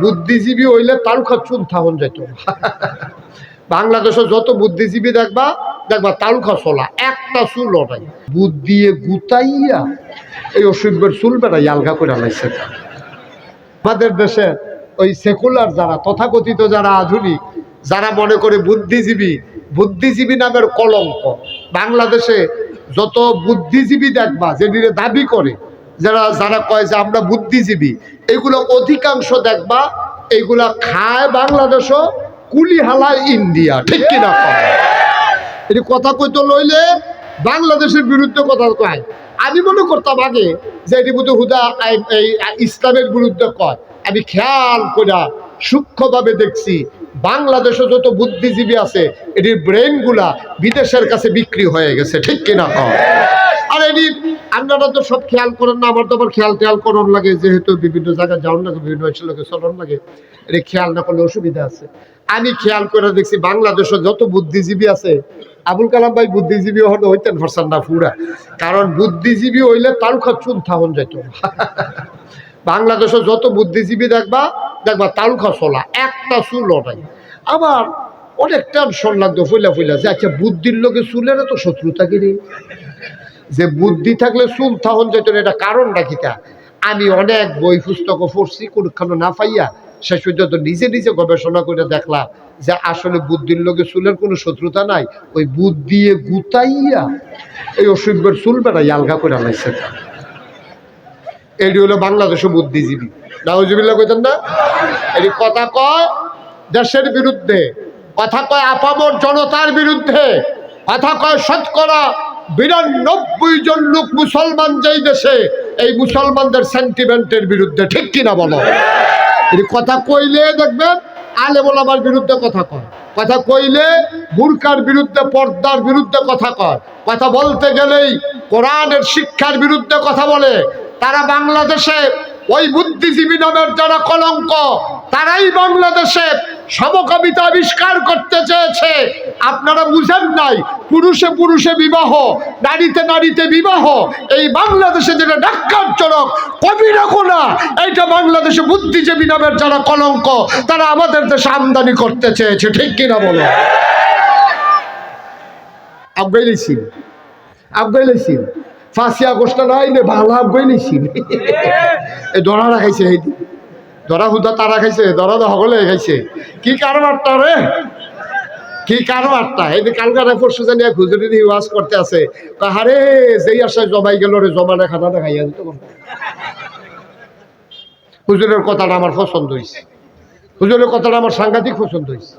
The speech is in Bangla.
বুদ্ধিজীবী হইলে তালুকা চুন থাহন যাইত বাংলাদেশে যত বুদ্ধিজীবী দেখবা দেখবা তালুকা চলা একটা চুল নাই বুদ্ধিয়ে গুতাইয়া এই অসুখের চুল বেড়াই আলগা করে লাইছে। আমাদের দেশে ওই সেকুলার যারা তথাকথিত যারা আধুনিক যারা মনে করে বুদ্ধিজীবী বুদ্ধিজীবী নামের কলঙ্ক বাংলাদেশে যত বুদ্ধিজীবী দেখবা যেদিকে দাবি করে যারা যারা কয় যে আমরা বুদ্ধিজীবী এগুলো অধিকাংশ দেখবা এইগুলা খায় বাংলাদেশও কুলি হালায় ইন্ডিয়া, ঠিক কিনা? এটি কথা কইতো লইলে বাংলাদেশের বিরুদ্ধে কথা কয়। আমি মনে করতাম আগে যে এটি বোধ হুদা ইসলামের বিরুদ্ধে কয়। আমি খেয়াল করে সূক্ষ্মভাবে দেখছি বাংলাদেশে যত বুদ্ধিজীবী আছে এটির ব্রেন গুলা বিদেশের কাছে বিক্রি হয়ে গেছে, ঠিক কিনা? আর এটি আপনারা তো সব খেয়াল করেন না, আমার তো আবার খেয়াল করার লাগে, যেহেতু বিভিন্ন জায়গায় যাওয়ার লাগে, বিভিন্ন লোকে চলার লাগে, এটি খেয়াল না করলে অসুবিধা আছে। আমি খেয়াল করে দেখছি বাংলাদেশে যত বুদ্ধিজীবী আছে, আবুল কালাম ভাই বুদ্ধিজীবী হইতেন পারছেন না পুরা, কারণ বুদ্ধিজীবী হইলে তালুকা চুন থাহন যাইত বাংলাদেশে যত বুদ্ধিজীবী দেখবা দেখবা তালুকা চলা একটা চুল নাই। আবার অনেক টেনশন লাগতো ফুইলা ফুইলা যে আচ্ছা বুদ্ধির লোকে চুলের তো শত্রুতা কিনে যে বুদ্ধি থাকলে চুল থাহন যেত না, এটা কারণটা কিটা? আমি অনেক বই পুস্তক পড়ছি কোনখানে না পাইয়া শেষ পর্যন্ত নিজে নিজে গবেষণা করে দেখলাম যে আসলে বুদ্ধির লোকে চুলের কোনো শত্রুতা নাই, ওই বুদ্ধিয়ে গুতাইয়া এই অসুখের চুল বেড়াই আলগা করে লাইছে। এটি হলো বাংলাদেশে বুদ্ধিজীবী। নাউজুবিল্লাহ কইতেন না? এটি কথা কয় দেশের বিরুদ্ধে, কথা কয় আপামর জনতার বিরুদ্ধে, কথা কয় শতকরা ৯২ জন লোক মুসলমান যেই দেশে, এই মুসলমানদের সেন্টিমেন্টের বিরুদ্ধে, ঠিক কিনা বলো? কথা কইলে দেখবেন আলেম ওলামার বিরুদ্ধে কথা কয়, কথা কইলে বুরকার বিরুদ্ধে পর্দার বিরুদ্ধে কথা কয়, কথা বলতে গেলেই কোরআনের শিক্ষার বিরুদ্ধে কথা বলে। তারা বাংলাদেশে ওই বুদ্ধিজীবী নামের যারা কলঙ্ক, তারাই বাংলাদেশে সমকামিতা আবিষ্কার করতে চেয়েছে। আপনারা বুঝেন নাই, পুরুষে পুরুষে বিবাহ, নারীতে নারীতে বিবাহ, এই বাংলাদেশে যেটা ন্যাক্কারজনক কবিরা গোনা, এইটা বাংলাদেশে বুদ্ধিজীবী নামের যারা কলঙ্ক তারা আমাদের দেশে আমদানি করতে চেয়েছে, ঠিক কিনা বলো? আফগাইলেছি ৫ই আগস্ট নাই নে ভালো আফগাইলেছি এই দরা রাখাইছে, এই দরা হুদা তারা খাইছে, দরা সকলে খাইছে। কি কারবারটা রে, কি কারবারটা? এই যে কালকারে পরশু জানি এক হুজুরি ওয়াজ করতে আছে, হারে যেই আশায় জমাই গেল রে জমানে খানাটা খাইয়া দিত। হুজুরের কথাটা আমার পছন্দ হয়েছে, হুজুরের কথাটা আমার সাংঘাতিক পছন্দ হয়েছে।